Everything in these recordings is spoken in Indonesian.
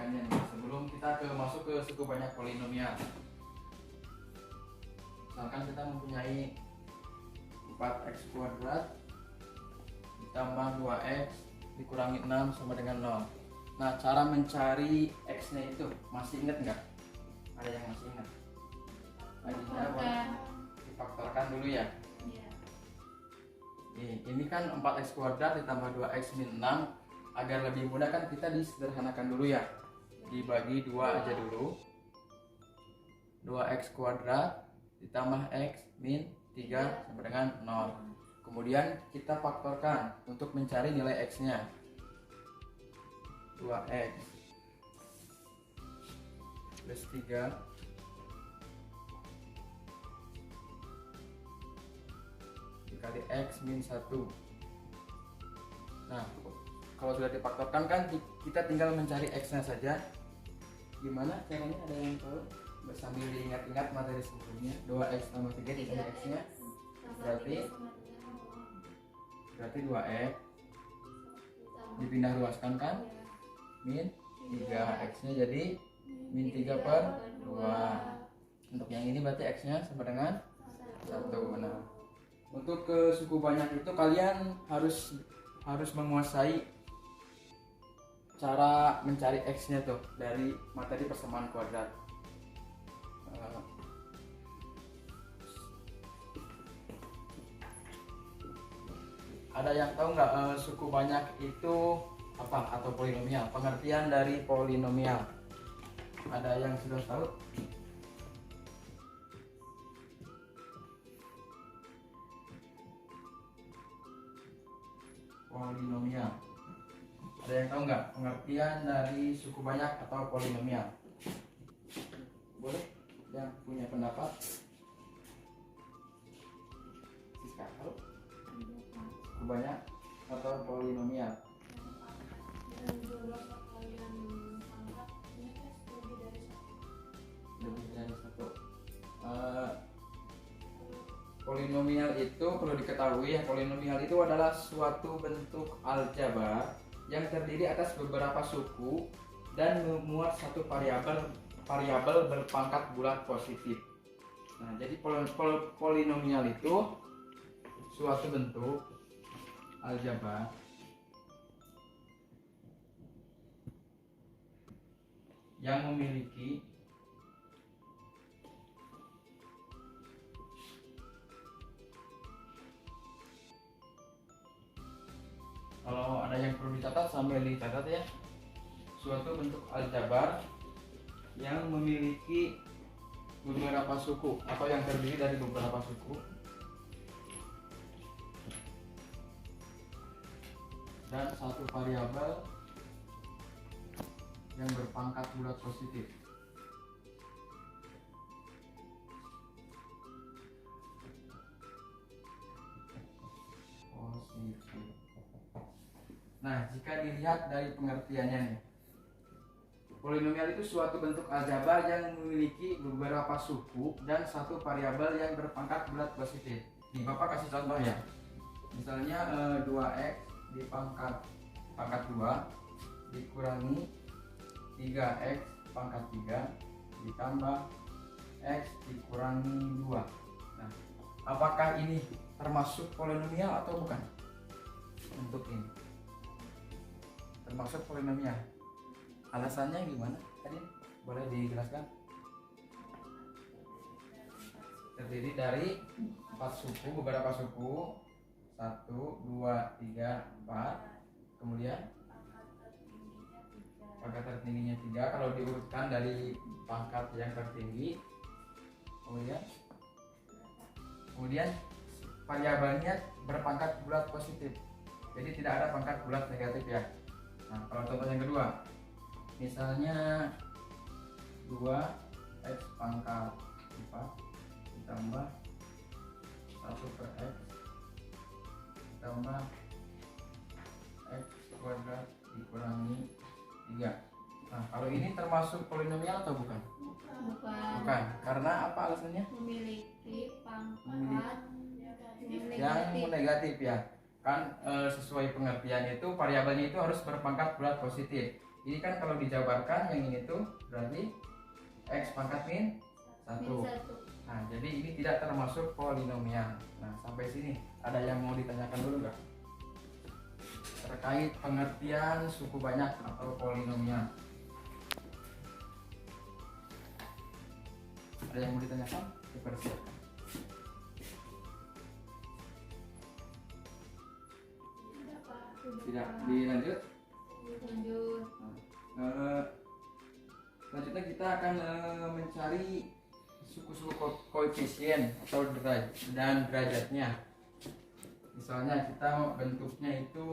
membuktikannya nih. Sebelum kita masuk ke suku banyak polinomial. Misalkan kita mempunyai 4x kuadrat ditambah 2x dikurangi 6 sama dengan 0. Nah, cara mencari x-nya itu masih ingat nggak? Ada yang masih ingat? Difaktorkan dulu ya. Ini kan 4x kuadrat ditambah 2x min 6. Agar lebih mudah kan kita disederhanakan dulu ya. Dibagi 2 aja dulu. 2x kuadrat ditambah x min 3 sama dengan 0. Kemudian kita faktorkan untuk mencari nilai x-nya. 2x plus 3 dikali x min 1. Nah, kalau sudah difaktorkan kan kita tinggal mencari x-nya saja. Gimana caranya, ada yang tahu? Sambil diingat-ingat materi sebelumnya. 2x tambah 3 dikali x-nya berarti 2x dipindah luaskan kan? Min 3, x-nya jadi min 3 per 2. Untuk yang ini berarti x-nya sama dengan 1. Nah, untuk ke suku banyak itu kalian harus menguasai cara mencari x-nya tuh dari materi persamaan kuadrat. Ada yang tahu nggak suku banyak itu apa atau polinomial? Pengertian dari polinomial. Ada yang sudah tahu? Polinomial. Ada yang tahu nggak pengertian dari suku banyak atau polinomial? Boleh yang punya pendapat? Siska, halo? Suku banyak atau polinomial? Lebih dari satu. Polinomial itu perlu diketahui ya, polinomial itu adalah suatu bentuk aljabar yang terdiri atas beberapa suku dan memuat satu variabel berpangkat bulat positif. Nah, jadi polinomial itu suatu bentuk aljabar yang memiliki kalau ada yang perlu dicatat sambil dicatat ya, suatu bentuk aljabar yang memiliki beberapa suku atau yang terdiri dari beberapa suku dan satu variabel yang berpangkat bulat positif. Nah, jika dilihat dari pengertiannya nih, polinomial itu suatu bentuk aljabar yang memiliki beberapa suku dan satu variabel yang berpangkat bulat positif. Nih, Bapak kasih contoh ya. Misalnya 2x dipangkat 2 dikurangi 3x pangkat 3 ditambah x dikurangi 2. Nah, apakah ini termasuk polinomial atau bukan? Untuk ini termasuk polinomial. Alasannya gimana? Tadi boleh dijelaskan? Terdiri dari 4 suku, beberapa suku. 1, 2, 3, 4. Kemudian pangkat tertingginya 3 kalau diurutkan dari pangkat yang tertinggi. Kemudian variabelnya berpangkat bulat positif. Jadi tidak ada pangkat bulat negatif ya. Nah, kalau contoh yang kedua, misalnya 2x pangkat 4 ditambah 1 per x ditambah x kuadrat dikurangi 3. Nah, kalau ini termasuk polinomial atau bukan? Bukan. Karena apa alasannya? Memiliki pangkat yang negatif ya. Kan sesuai pengertian itu variabelnya itu harus berpangkat bulat positif. Ini kan kalau dijabarkan yang ini tuh berarti X pangkat min 1. Min 1. Nah, jadi ini tidak termasuk polinomial. Nah, sampai sini ada yang mau ditanyakan dulu nggak? Terkait pengertian suku banyak atau polinomial. Ada yang mau ditanyakan? Dipersiapkan. Tidak, dilanjut. Lanjut. Selanjutnya kita akan mencari suku-suku koefisien atau dan derajatnya. Misalnya kita mau bentuknya itu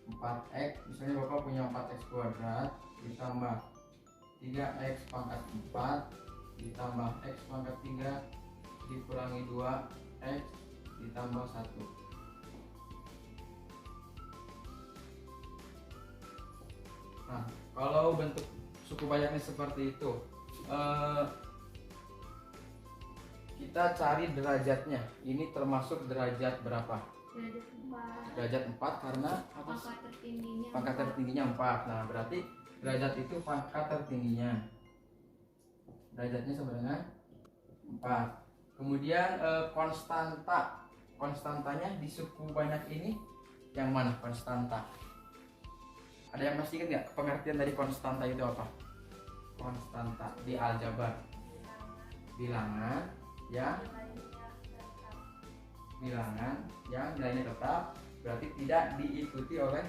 4x, misalnya Bapak punya 4x kuadrat ditambah 3x pangkat 4 ditambah x pangkat 3 dikurangi 2x ditambah 1. Nah, kalau bentuk suku banyaknya seperti itu, kita cari derajatnya. Ini termasuk derajat berapa? Derajat 4. Derajat 4 karena apa? Pangkat tertingginya 4. Nah, berarti derajat itu pangkat tertingginya. Derajatnya sama dengan 4. Kemudian konstantanya di suku banyak ini yang mana konstanta? Ada yang masih ingat nggak pengertian dari konstanta itu apa? Konstanta di aljabar bilangan yang nilainya tetap, berarti tidak diikuti oleh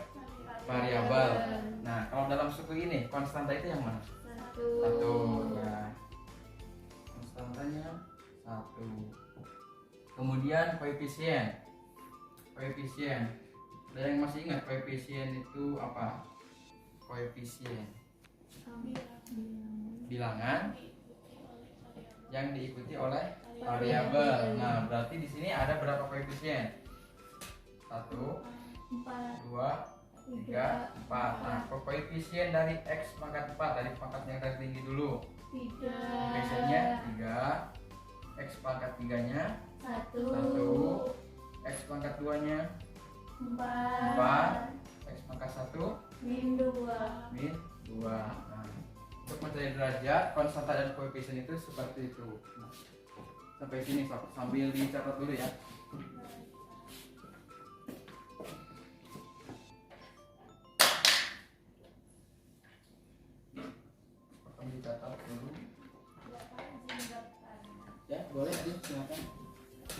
variabel. Nah, kalau dalam suku ini konstanta itu yang mana? 1 ya. Konstantanya 1. Kemudian koefisien. Ada yang masih ingat koefisien itu apa? Koefisien bilangan yang diikuti oleh variabel. Nah, berarti di sini ada berapa koefisien? 1, 2, 3, 4. Nah, koefisien dari x pangkat 4 dari pangkat yang tertinggi dulu. Koefisiennya 3, x pangkat 3-nya 1, x pangkat 2-nya 4, x pangkat 1 min 2. Nah, untuk mencari derajat, konstanta dan koefisien itu seperti itu. Nah, sampai sini Sob, sambil dicatat dulu ya. Akan dicatat dulu. Ya, boleh Adi, silakan.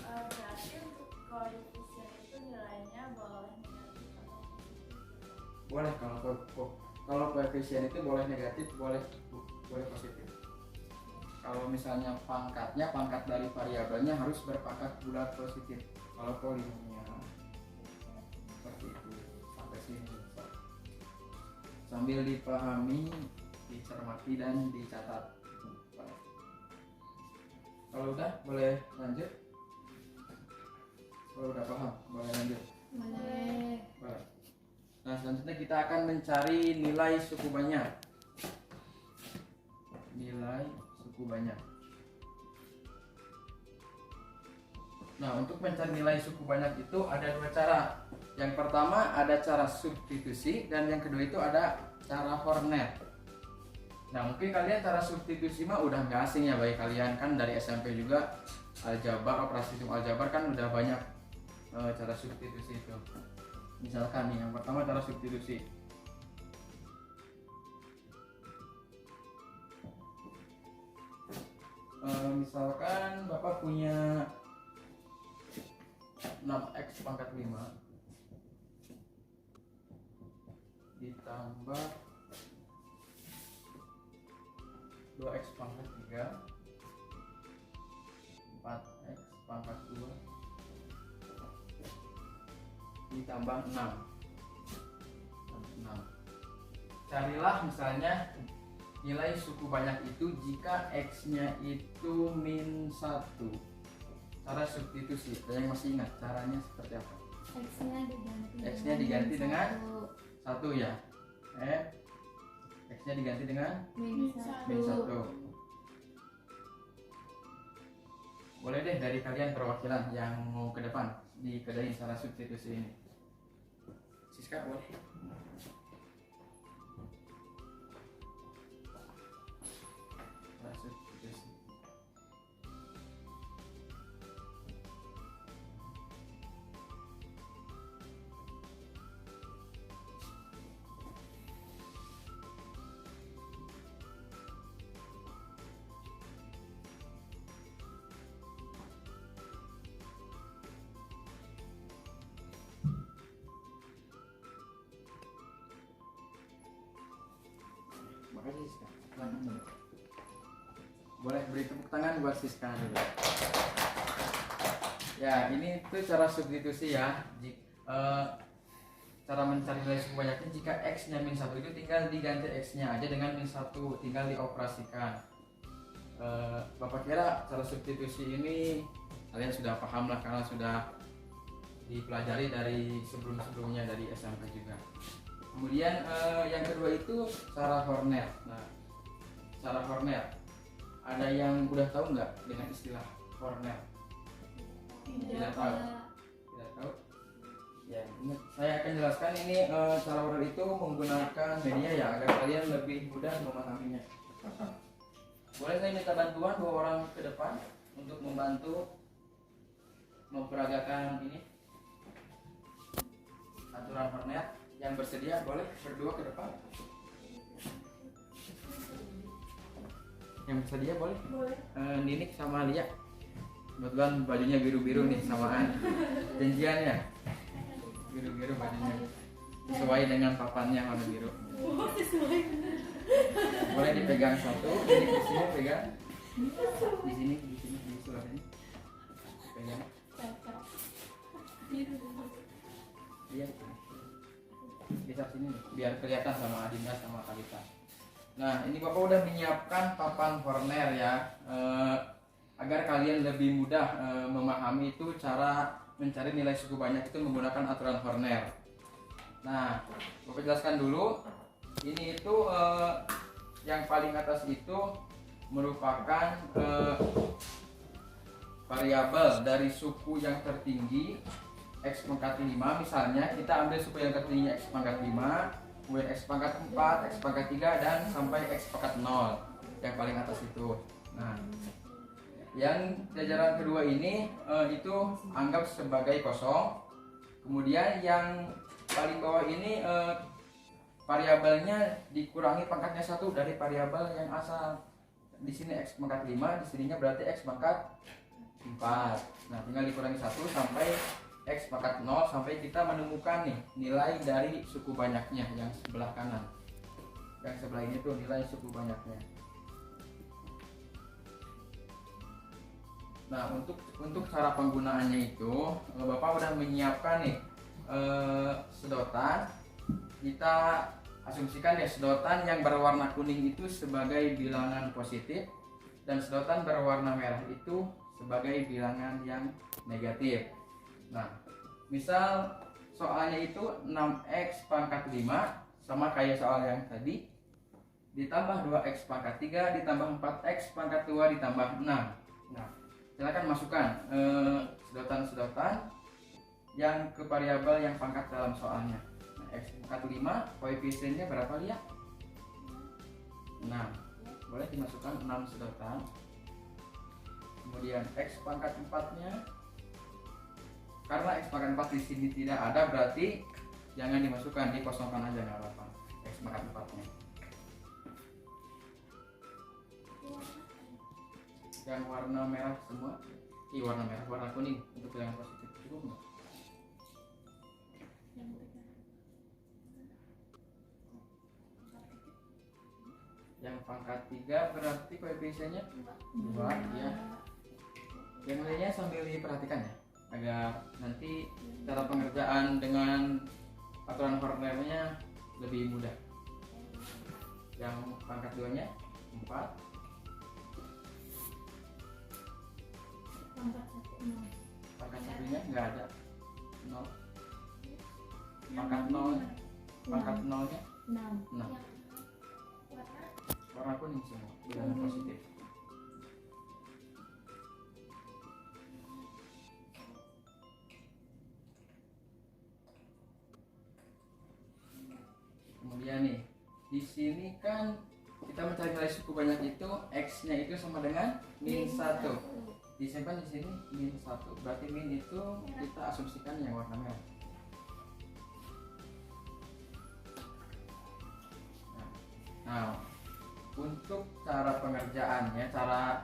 Berarti untuk koefisien itu nilainya boleh negatif atau positif? Boleh kalau koefisien itu boleh negatif, boleh positif. Kalau misalnya pangkat dari variabelnya harus berpangkat bulat positif. Kalau polinomial seperti itu. Sampai sini sambil dipahami, dicermati dan dicatat. Kalau udah boleh lanjut. Kalau udah paham boleh lanjut. Boleh. Nah, selanjutnya kita akan mencari nilai suku banyak. Nah, untuk mencari nilai suku banyak itu ada 2 cara. Yang pertama ada cara substitusi dan yang kedua itu ada cara Horner. Nah, mungkin kalian cara substitusi mah udah nggak asing ya bagi kalian, kan dari SMP juga aljabar, operasi hitung aljabar kan udah banyak cara substitusi itu. Misalkan nih yang pertama cara substitusi. Misalkan Bapak punya 6x pangkat 5 ditambah 2x pangkat 3 4x pangkat 2 ditambah 6. Carilah misalnya nilai suku banyak itu jika x-nya itu min 1. Cara substitusi, ada yang masih ingat caranya seperti apa? X-nya diganti dengan 1 ya. X-nya diganti dengan min 1. Boleh deh dari kalian perwakilan yang mau ke depan dikedain cara substitusi ini. Siska boleh. Makasih Siska. Silakan dulu. Boleh beri tepuk tangan buat Siska dulu. Ya, ini tuh cara substitusi ya. Cara mencari nilai suku banyaknya jika X-nya min 1 itu tinggal diganti X-nya aja dengan min 1, tinggal dioperasikan. Bapak kira cara substitusi ini kalian sudah paham lah karena sudah dipelajari dari sebelum-sebelumnya dari SMP juga. Kemudian yang kedua itu cara Horner. Nah, cara Horner, ada yang udah tahu nggak dengan istilah Horner? Tidak tahu. Tidak tahu. Ya, saya akan jelaskan ini cara Horner itu menggunakan media ya agar kalian lebih mudah memahaminya. Boleh saya minta bantuan 2 orang ke depan untuk membantu memperagakan ini aturan Horner. Yang bersedia boleh berdua ke depan. Yang bersedia boleh. Ninik sama Lia. Kebetulan bajunya biru-biru nih samaan. Janjiannya biru-biru bajunya. Sesuai dengan papannya warna biru. Boleh dipegang satu. Ini di sini pegang. Di sini di sebelah sini. Pegang. Iya. Bisa sini nih, biar kelihatan sama Adinda sama Kalita. Nah, ini Bapak udah menyiapkan papan Horner ya, agar kalian lebih mudah memahami itu cara mencari nilai suku banyak itu menggunakan aturan Horner. Nah, Bapak jelaskan dulu. Ini itu yang paling atas itu merupakan variabel dari suku yang tertinggi X pangkat 5. Misalnya kita ambil suku yang tertinggi X pangkat 5, kemudian X pangkat 4, X pangkat 3, dan sampai X pangkat 0 yang paling atas itu. Nah, yang jajaran kedua ini itu anggap sebagai kosong. Kemudian yang paling bawah ini variabelnya dikurangi pangkatnya 1 dari variabel yang asal. Di sini X pangkat 5, di sininya berarti X pangkat 4. Nah, tinggal dikurangi 1 sampai X pangkat 0 sampai kita menemukan nih nilai dari suku banyaknya yang sebelah kanan. Yang sebelah ini tuh nilai suku banyaknya. Nah, untuk cara penggunaannya itu Bapak udah menyiapkan nih sedotan. Kita asumsikan ya sedotan yang berwarna kuning itu sebagai bilangan positif dan sedotan berwarna merah itu sebagai bilangan yang negatif. Nah, misal soalnya itu 6X pangkat 5 sama kayak soal yang tadi, ditambah 2X pangkat 3 ditambah 4X pangkat 2 ditambah 6. Nah, silakan masukkan sedotan-sedotan yang ke variabel yang pangkat dalam soalnya. Nah, X pangkat 5 koefisiennya berapa lihat? 6. Boleh dimasukkan 6 sedotan. Kemudian X pangkat 4-nya, karena X pangkat 4 di sini tidak ada, berarti jangan dimasukkan, dikosongkan aja nggak apa-apa. X pangkat 4-nya. Yang warna merah semua, warna merah, warna kuning untuk bilangan positif cukup nggak? Yang pangkat 3 berarti koefisiennya 2 ya. Yang lainnya sambil diperhatikan ya, agar nanti cara pengerjaan dengan aturan Hornernya lebih mudah. Yang pangkat 2-nya 4, pangkat 1-nya nggak ada, 0. Pangkat 0, pangkat 0-nya 6. Warna kuning semua, bilangan positif. Kemudian nih, di sini kan kita mencari nilai suku banyak itu X-nya itu sama dengan min 1. Disimpan di sini min 1. Berarti min itu kita asumsikan yang warna merah. Nah, untuk cara pengerjaannya, cara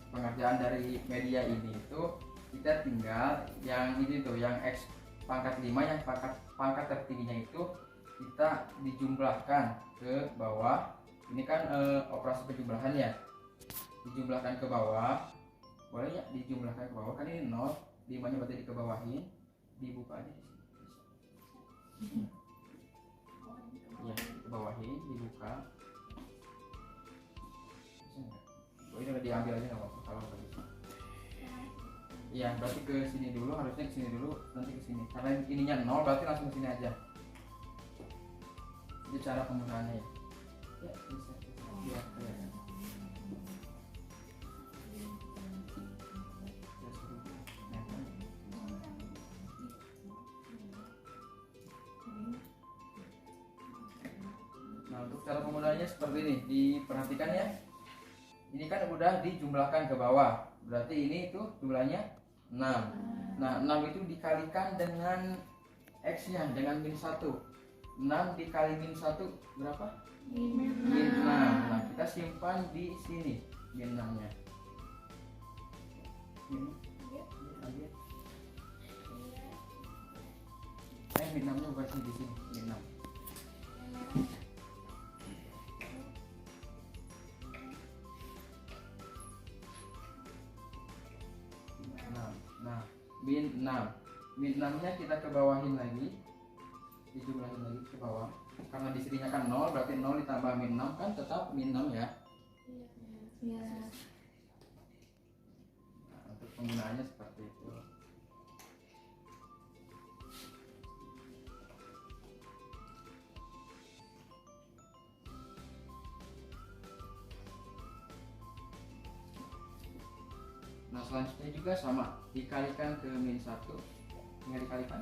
pengerjaan dari media ini itu kita tinggal yang ini tuh, yang X pangkat 5 yang pangkat tertingginya itu kita dijumlahkan ke bawah. Ini kan operasi penjumlahan ya, dijumlahkan ke bawah, boleh ya dijumlahkan ke bawah, kan ini 0, 5 nya berarti dikebawahin, dibuka aja di sini. Ya, dikebawahin, dibuka. Oh, ini udah diambil aja nggak apa-apa kalau nggak bisa. Iya, berarti ke sini dulu, harusnya ke sini dulu, nanti ke sini. Karena ininya 0, berarti langsung ke sini aja. Itu cara penggunaannya ya. Ya, bisa. Ya, kelihatan. Nah, untuk cara penggunaannya seperti ini, diperhatikan ya. Ini kan udah dijumlahkan ke bawah, berarti ini itu jumlahnya 6. Nah, 6 itu dikalikan dengan X-nya, dengan min 1. 6 dikali min 1 berapa? Min 6. Nah, kita simpan di sini min 6-nya. Min 6-nya bukan sini, di sini, min 6. Nah, min 6. Min 6-nya kita ke bawahin lagi. Dijumlahin lagi ke bawah. Karena di sininya kan 0, berarti 0 ditambah min 6 kan tetap min 6 ya. Iya. Nah, untuk penggunaannya seperti itu. Nah, selanjutnya juga sama, dikalikan ke min 1. Tinggal dikalikan.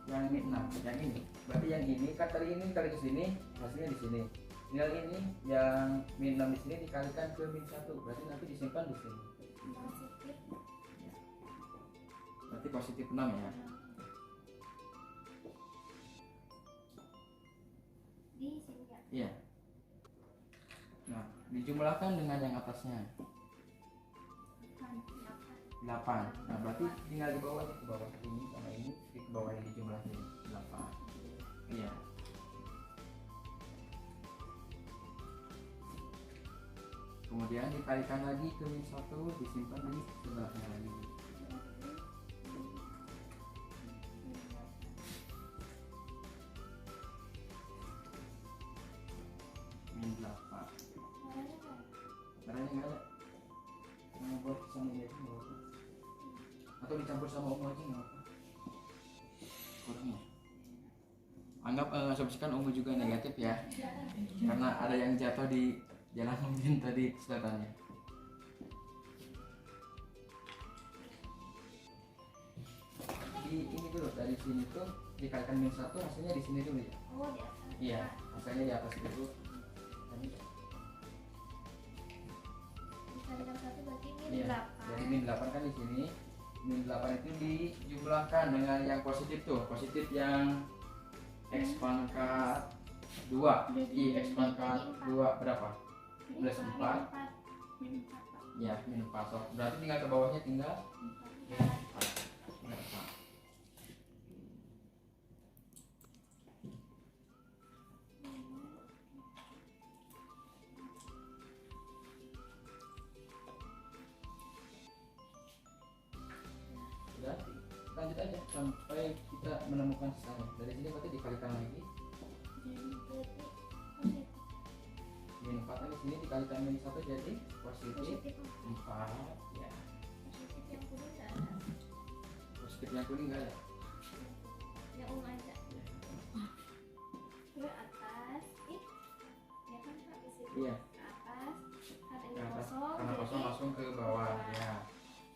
Yang min 6, yang ini. Berarti yang ini kan tadi ini dikali ke sini, hasilnya di sini. Tinggal ini yang min 6 di sini dikalikan ke min 1. Berarti nanti disimpan di sini. Berarti positif 6 ya. Di sini ya. Iya. Nah, dijumlahkan dengan yang atasnya 8. Nah, berarti tinggal di bawah, ke bawah ini sama ini, ke bawah yang dijumlahin 8. Iya. Kemudian dikalikan lagi ke min 1, disimpan di sebelahnya lagi. Min 8. Caranya nggak ada. Mau buat sama ini aja nggak apa. Atau dicampur sama ungu aja nggak apa. Kurang ya. Anggap asumsikan ungu juga negatif ya. Karena ada yang jatuh di jalan mungkin tadi kelihatannya. Di ini dulu, dari sini tuh dikalikan min 1, hasilnya di sini dulu ya. Oh, di atas. Iya, hasilnya di atas dulu. Dikalikan 1 berarti min Iya. 8. Jadi min 8 kan di sini. Min 8 itu dijumlahkan dengan yang positif tuh. Positif yang X pangkat 2. I X pangkat 2 berapa? Plus 4. Min 4. Ya, min 4. So, berarti tinggal ke bawahnya tinggal min 4. Udah, lanjut aja sampai kita menemukan sisanya. Dari sini berarti dikalikan lagi. Min 4 kan di sini dikalikan min 1 jadi positif 4 ya. Positif yang kuning nggak ada. Positif yang kuning enggak ada. Yang ungu aja. Ke atas. Ya kan Kak, di situ. Iya. Ke atas. Karena ini Ke atas, kosong. karena kosong jadi langsung ke bawah ya.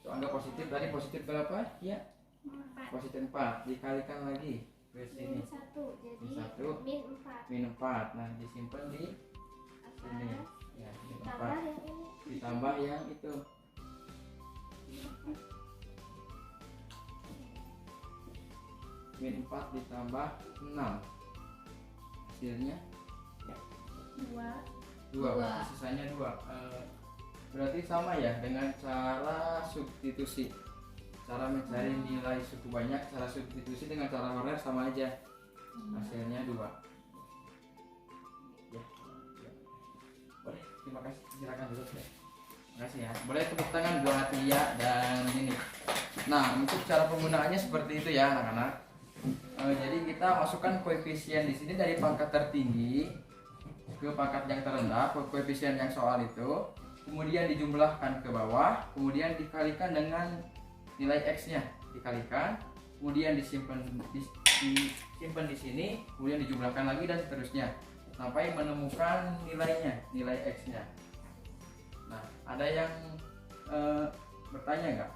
So, anggap positif tadi positif berapa? Ya, 4. positif 4 dikalikan lagi ke sini. Min 1. Jadi Min 1. min 4. Min 4. Nah, disimpan di sini. Atas. Ya, min Tambah 4 yang ini. ditambah yang itu. Min 4 ditambah 6. Hasilnya 2. 2, berarti sisanya 2. Berarti sama ya dengan cara substitusi. Cara mencari nilai suku banyak, cara substitusi dengan cara Horner sama aja. Hasilnya 2. Ya. Boleh, terima kasih. Silakan duduk ya. Terima kasih ya. Boleh tepuk tangan buat Tia dan ini. Nah, untuk cara penggunaannya seperti itu ya, anak-anak. Jadi kita masukkan koefisien di sini dari pangkat tertinggi ke pangkat yang terendah, koefisien yang soal itu, kemudian dijumlahkan ke bawah, kemudian dikalikan dengan nilai x-nya, dikalikan, kemudian disimpan di sini, kemudian dijumlahkan lagi dan seterusnya sampai menemukan nilainya, nilai x-nya. Nah, ada yang bertanya nggak?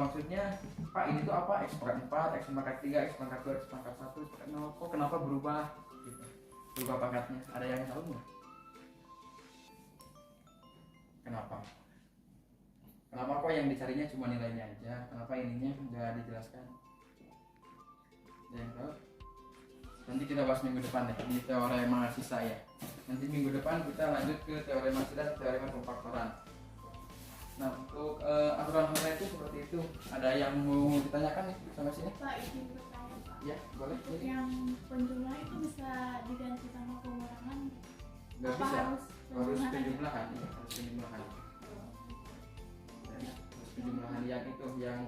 Maksudnya, Pak ini tuh apa? X pangkat 4, X pangkat 3, X pangkat 2, X pangkat 1, X pangkat 0, kok kenapa berubah? Gitu. Berubah pangkatnya, ada yang tahu nggak? Kenapa? Kenapa kok yang dicarinya cuma nilainya aja? Kenapa ininya nggak dijelaskan? Ada yang tahu? Nanti kita bahas minggu depan deh di teorema sisa ya. Nanti minggu depan kita lanjut ke teorema sisa dan teorema pemfaktoran. Nah, untuk aturan Horner itu seperti itu. Ada yang mau ditanyakan nih sama sini? Pak, izin bertanya Pak. Ya, boleh. Untuk yang penjumlahan itu bisa diganti sama pengurangan? Nggak Apa bisa. harus Harus penjumlahan? penjumlahan. Ya, harus penjumlahan. Ya, harus penjumlahan yang itu yang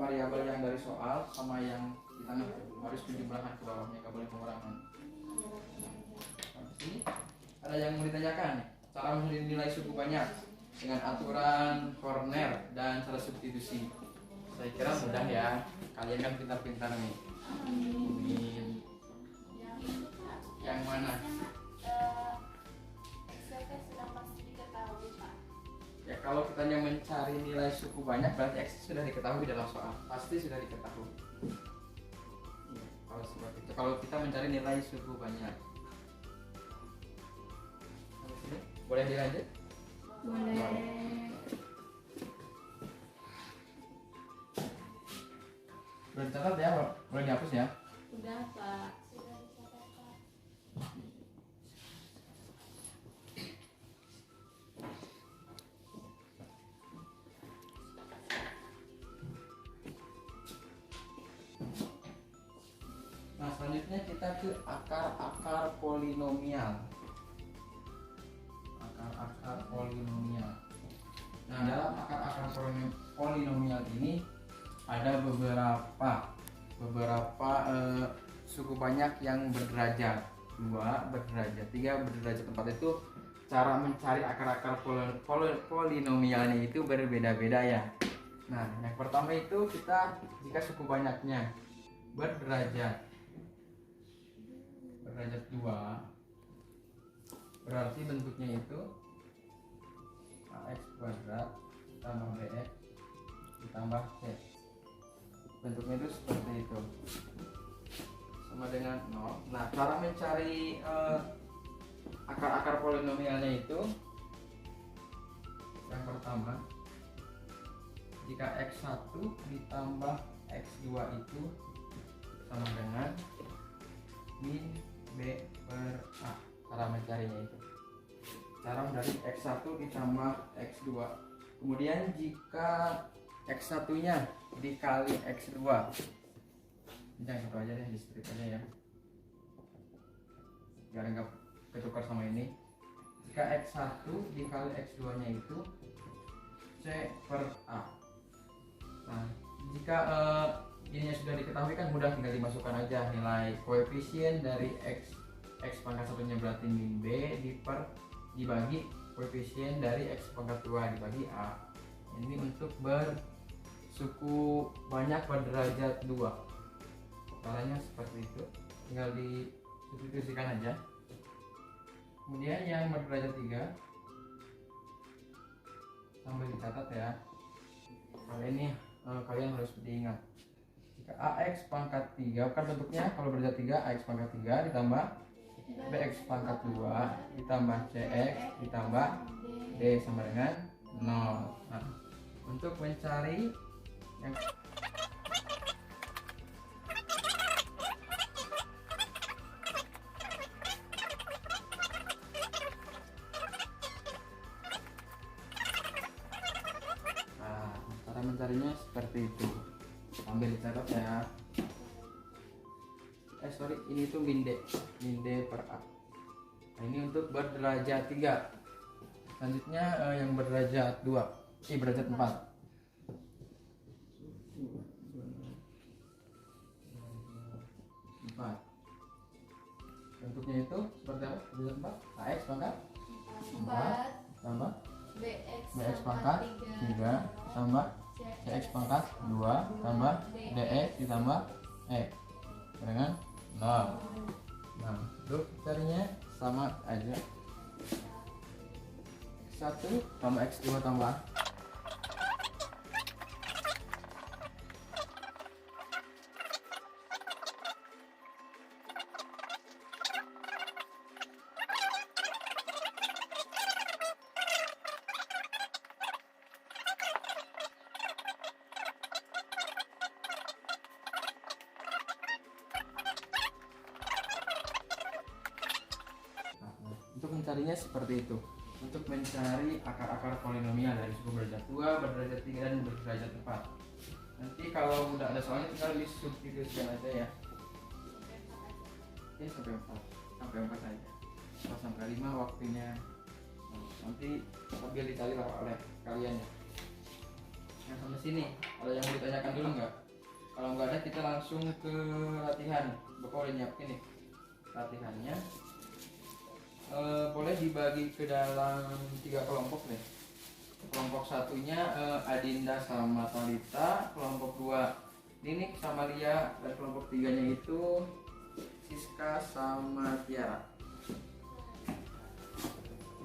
variabel yang dari soal sama yang di tengah harus penjumlahan ke bawahnya, nggak boleh pengurangan. Pasti ada yang mau ditanyakan? Cara mencari nilai suku banyak dengan aturan Horner dan cara substitusi. Saya kira mudah ya. Kalian kan pintar-pintar nih. Amin. Yang mana? XCP sudah pasti diketahui Pak. Ya kalau kita yang mencari nilai suku banyak berarti X sudah diketahui dalam soal. Pasti sudah diketahui. Ya, kalau seperti itu. Kalau kita mencari nilai suku banyak. Boleh dilanjut? Boleh. Boleh dicatat ya, boleh dihapus ya. Udah Pak. Sudah dicatat Pak. Nah selanjutnya kita ke akar-akar polinomial. Akar-akar polinomial. Nah dalam akar-akar polinomial ini ada beberapa suku banyak yang berderajat, 2 berderajat, 3 berderajat, 4 itu cara mencari akar-akar polinomialnya itu berbeda-beda ya. Nah yang pertama itu kita jika suku banyaknya berderajat 2 berarti bentuknya itu ax kuadrat ditambah bx ditambah c. Bentuknya itu seperti itu, sama dengan 0. Nah cara mencari akar-akar polinomialnya itu yang pertama, jika x1 ditambah x2 itu sama dengan min b per a. Cara mencarinya itu, cara dari x1 ditambah x2. Kemudian jika x1 nya dikali x2, jangan satu aja deh, di strip aja ya biar enggak ketukar sama ini. Jika x1 dikali x2 nya itu c per a. Nah jika ininya sudah diketahui kan mudah, tinggal dimasukkan aja nilai koefisien dari x pangkat 1 nya berarti min b dibagi koefisien dari x pangkat 2 dibagi a. Ini untuk bersuku banyak berderajat 2. Caranya seperti itu, tinggal disubstitusikan aja. Kemudian yang berderajat 3 sambil dicatat ya. Kalau ini kalian harus diingat, jika ax pangkat 3 kan bentuknya kalau berderajat 3 ax pangkat 3 ditambah bx pangkat 2 ditambah cx ditambah d sama dengan 0. Nah, untuk mencari yang seperti itu. Sambil dicatat ya. Ini tuh minde per A. Nah, ini untuk berderajat 3. Selanjutnya yang berderajat 2, berderajat 4. Bentuknya itu seperti apa? Derajat 4, AX pangkat 4 tambah BX pangkat 3 tambah CX pangkat 2 tambah DX ditambah E dengan 0. Nah, untuk carinya sama aja. X1 tambah X2 tambah untuk mencarinya seperti itu. Untuk mencari akar-akar polinomial dari suku berderajat 2, berderajat 3 dan berderajat 4. Nanti kalau udah ada soalnya tinggal disubstitusikan aja ya. Ini sampai 4 aja. Kalau sampai 5 waktunya nanti sambil dicari oleh kalian ya. Nah, sampai sini ada yang mau ditanyakan dulu nggak? Kalau nggak ada kita langsung ke latihan. Bapak udah nyiapin nih latihannya. Boleh dibagi ke dalam 3 kelompok nih. Kelompok satunya Adinda sama Talita, kelompok 2 Ninik sama Lia, dan kelompok 3-nya itu Siska sama Tiara.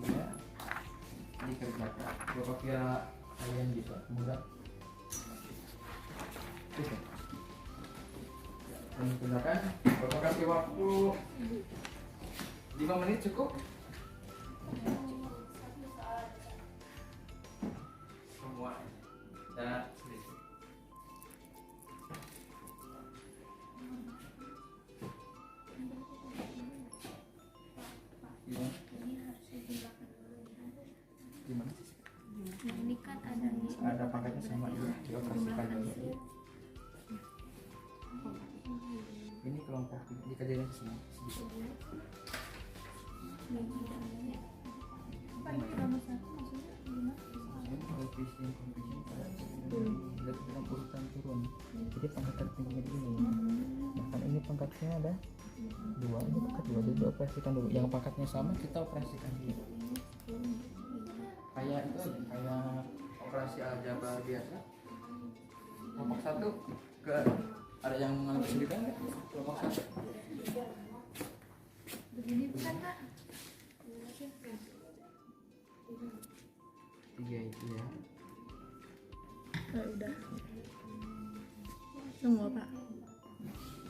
Ya, dikerjakan. Bapak kira kalian bisa mudah. Bisa. Dan kerjakan. Bapak kasih waktu 5 menit cukup? Semua dan sedikit. Gimana sih? Ini kan Ada pangkatnya sama ini dioperasikan juga. Ini kelompok dikajian semua sedikit. Dalam urutan turun, jadi pangkat tinggi ini. Bahkan ini pangkatnya ada 2, ini pangkat 2, jadi operasikan dulu. Yang pangkatnya sama kita operasikan dulu. Kayak itu aja, kayak operasi aljabar biasa. Kelompok 1 ke ada yang mengalami kesulitan nggak? Kelompok 1. begini bukan Kak? 3 itu ya. Udah semua Pak.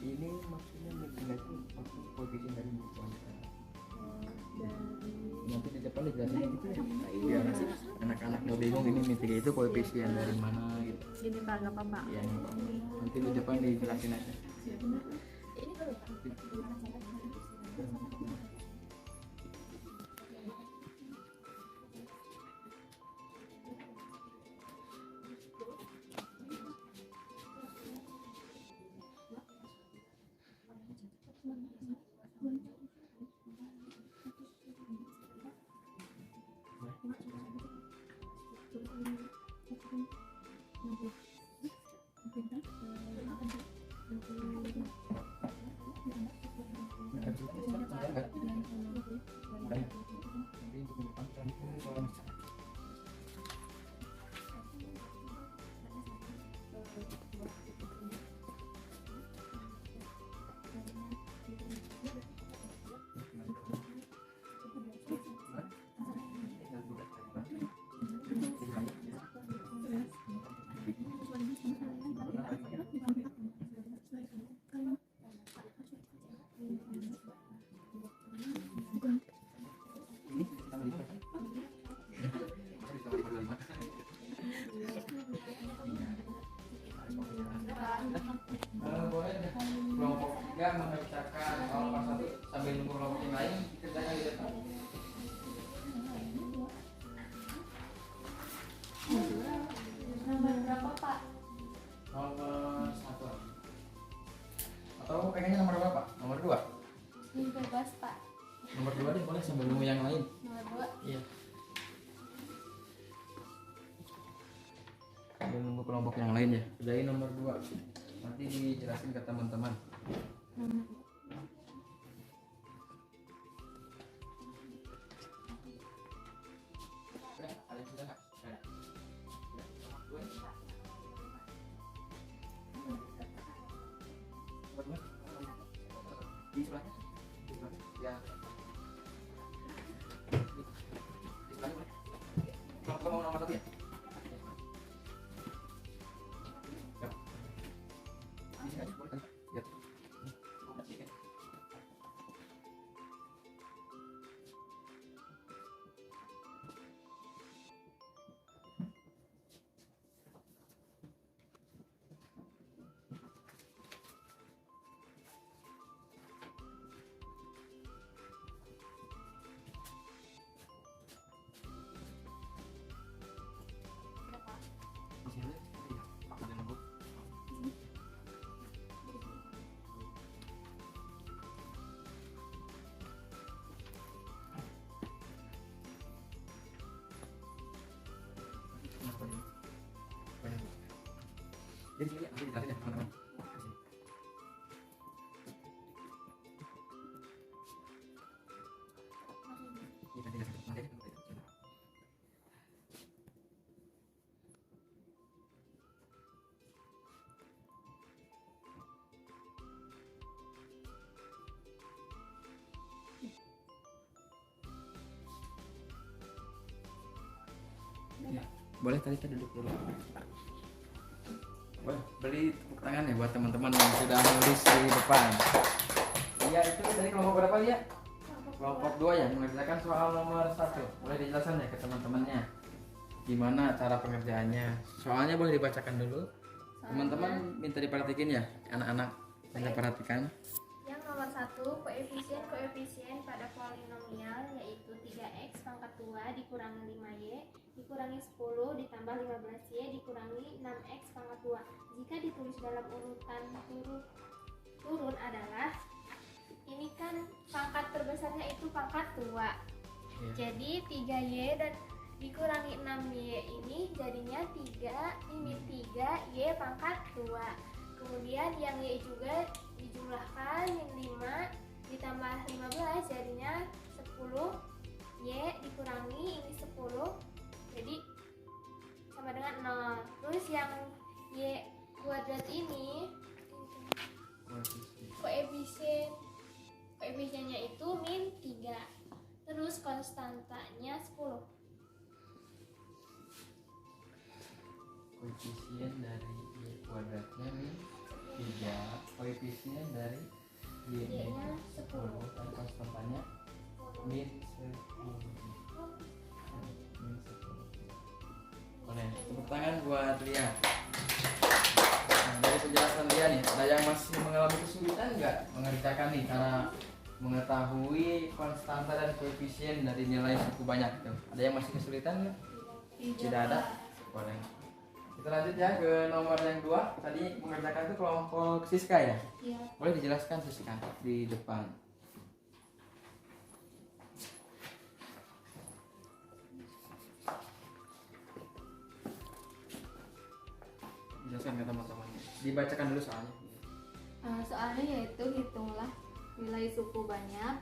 Ini maksudnya nilai itu maksud koefisien dari kuantitas. Nanti di depan dijelasin gitu ya. Biar anak-anak nggak bingung ini min 3 itu koefisien dari mana gitu. Gini Pak, nggak apa-apa. Iya, nanti di depan dijelasin aja. Ini baru Pak. Boleh deh. Kelompok 3 mengerjakan kelompok 1 sambil nunggu kelompok yang lain dikerjakan di depan. Nomor berapa Pak? Atau pengennya nomor berapa? Nomor 2? Ini bebas Pak. Nomor 2 deh boleh sambil nunggu yang lain. Nomor 2. Iya. Sambil nunggu kelompok yang lain ya. Dari nomor 2. Nanti dijelasin ke teman-teman. Ada yang sudah nggak? Ada. Dua. Di sebelahnya. Di sebelahnya. Ya. Di sebelahnya boleh. Kalau kamu mau nomor 1 ya? Ya. Di sini aja boleh kan? Ya. Di sini aja. Iya. Aku udah nunggu. Jadi sini nanti dijelasin ya teman-teman. Ini nanti dijelasin nanti aja. Ya, boleh tadi kita duduk dulu. Boleh beri tepuk tangan ya buat teman-teman yang sudah nulis di depan. Iya itu dari kelompok berapa dia? Kelompok 2 ya, mengerjakan soal nomor 1. Boleh dijelaskan ya ke teman-temannya gimana cara pengerjaannya. Soalnya boleh dibacakan dulu. Teman-teman minta diperhatikan ya, anak-anak minta perhatikan. Yang nomor 1, koefisien pada polinomial yaitu 3x pangkat 2 dikurangi 5y dikurangi 10 ditambah 15y dikurangi 6x pangkat 2. Jika ditulis dalam urutan turun adalah ini kan pangkat terbesarnya itu pangkat 2. Iya. Jadi 3y dan dikurangi 6y ini jadinya 3 ini 3y pangkat 2. Kemudian yang y juga dijumlahkan yang 5 ditambah 15 jadinya 10 y dikurangi ini 10 jadi sama dengan 0. Terus yang y kuadrat ini koefisiennya itu min 3. Terus konstantanya 10. Koefisien dari y kuadratnya min 3, koefisien dari y nya 10 dan konstantanya min 10. Boleh tepuk tangan buat Lia. Nah, dari penjelasan Lia nih, ada yang masih mengalami kesulitan nggak mengerjakan nih cara mengetahui konstanta dan koefisien dari nilai suku banyak itu? Ada yang masih kesulitan nggak? Tidak ada. Boleh. Kita lanjut ya ke nomor yang 2. Tadi mengerjakan itu kelompok Siska ya? Iya. Boleh dijelaskan Siska di depan. Jelaskan ke teman-teman. Dibacakan dulu soalnya. Soalnya yaitu hitunglah nilai suku banyak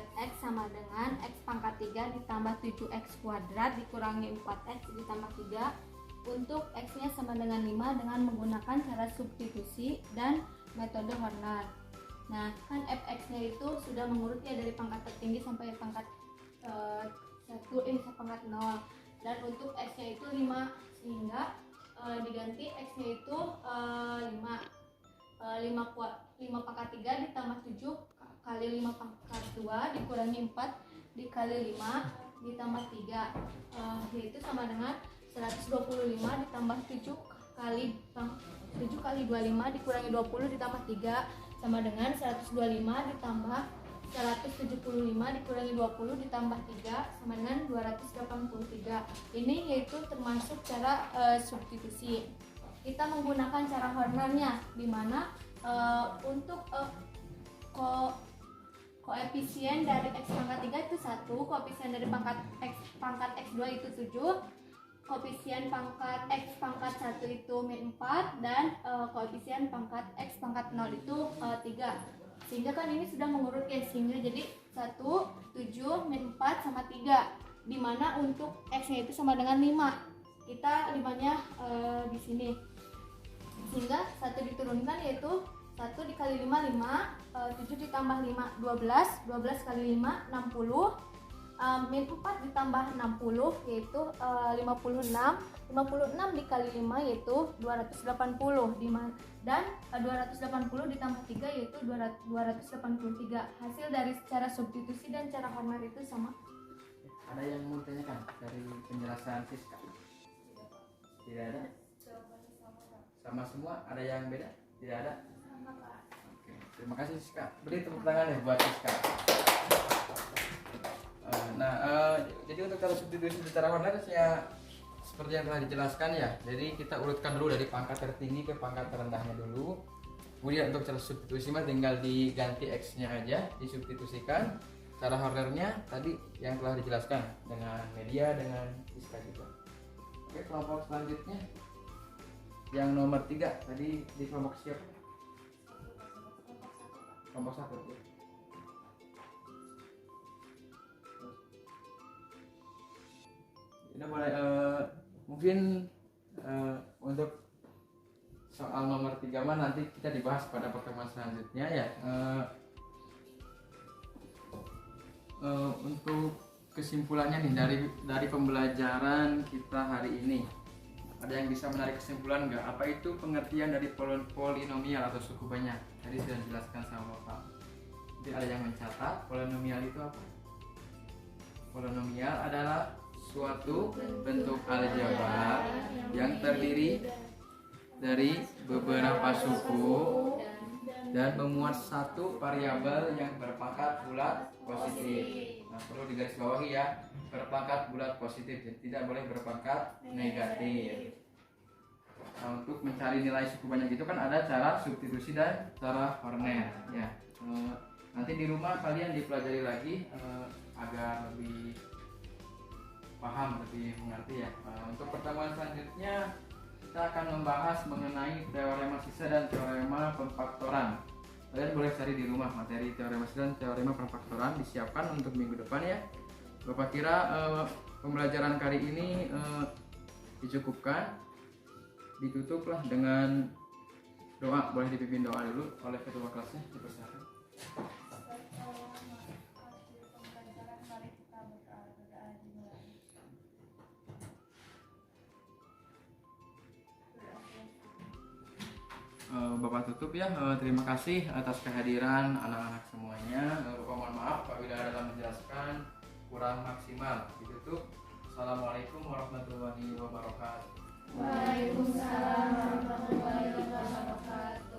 fx sama dengan x pangkat 3 ditambah 7x kuadrat dikurangi 4x ditambah 3 untuk x nya sama dengan 5 dengan menggunakan cara substitusi dan metode Horner. Nah kan fx nya itu sudah mengurut ya dari pangkat tertinggi sampai pangkat pangkat 0 dan untuk x nya itu 5 sehingga diganti x nya itu 5 pangkat 3 ditambah 7 kali 5 pangkat 2 dikurangi 4 dikali 5 ditambah 3 yaitu sama dengan 125 ditambah 7 kali 25 dikurangi 20 ditambah 3 sama dengan 125 ditambah 175 dikurangi 20 ditambah 3 sama dengan 283. Ini yaitu termasuk cara substitusi. Kita menggunakan cara Hornernya di mana Untuk koefisien dari x pangkat 3 itu 1, koefisien dari pangkat x 2 itu 7, koefisien pangkat x pangkat 1 itu min 4, dan koefisien pangkat x pangkat 0 itu 3. Sehingga kan ini sudah mengurut ya, sehingga jadi 1, 7, min 4 sama 3, dimana untuk x nya itu sama dengan 5. Kita 5 nya di sini, sehingga 1 diturunkan yaitu 1 dikali 5, 5, 7 ditambah 5, 12, 12 kali 5, 60, min 4 ditambah 60 yaitu 56, 56 dikali 5 yaitu 280, dan 280 ditambah 3 yaitu 283. Hasil dari cara substitusi dan cara Horner itu sama. Ada yang mau ditanyakan dari penjelasan Siska? Tidak ada? Sama semua? Ada yang beda? Tidak ada? Oke, terima kasih Siska. Beri tepuk tangan ya buat Siska. Jadi untuk cara substitusi secara Horner ya seperti yang telah dijelaskan ya. Jadi kita urutkan dulu dari pangkat tertinggi ke pangkat terendahnya dulu. Kemudian untuk cara substitusi mah tinggal diganti x-nya aja, disubstitusikan. Cara Hornernya tadi yang telah dijelaskan dengan media, dengan Siska juga. Oke, kelompok selanjutnya yang nomor 3 tadi di kelompok siapa? Kelompok 1 ya. Ini boleh mungkin untuk soal nomor 3 mah nanti kita dibahas pada pertemuan selanjutnya ya. Untuk kesimpulannya nih dari pembelajaran kita hari ini, ada yang bisa menarik kesimpulan nggak? Apa itu pengertian dari polinomial atau suku banyak? Tadi sudah dijelaskan sama Bapak. Jadi ada yang mencatat polinomial itu apa? Polinomial adalah suatu bentuk aljabar yang terdiri dari beberapa suku dan memuat satu variabel yang berpangkat bulat positif. Nah, perlu digarisbawahi ya, berpangkat bulat positif, jadi tidak boleh berpangkat negatif. Nah, untuk mencari nilai suku banyak itu kan ada cara substitusi dan cara Horner ya. Nanti di rumah kalian dipelajari lagi agar lebih paham, lebih mengerti ya. Untuk pertemuan selanjutnya kita akan membahas mengenai teorema sisa dan teorema pemfaktoran. Kalian boleh cari di rumah materi teorema sisa dan teorema pemfaktoran, disiapkan untuk minggu depan ya. Bapak kira pembelajaran kali ini dicukupkan, ditutuplah dengan doa. Boleh dipimpin doa dulu oleh ketua kelasnya, dipersilakan. Bapak tutup ya. Terima kasih atas kehadiran anak-anak semuanya. Bapak mohon maaf apabila dalam menjelaskan kurang maksimal. Ditutup. Assalamualaikum warahmatullahi wabarakatuh. Waalaikumsalam warahmatullahi wabarakatuh.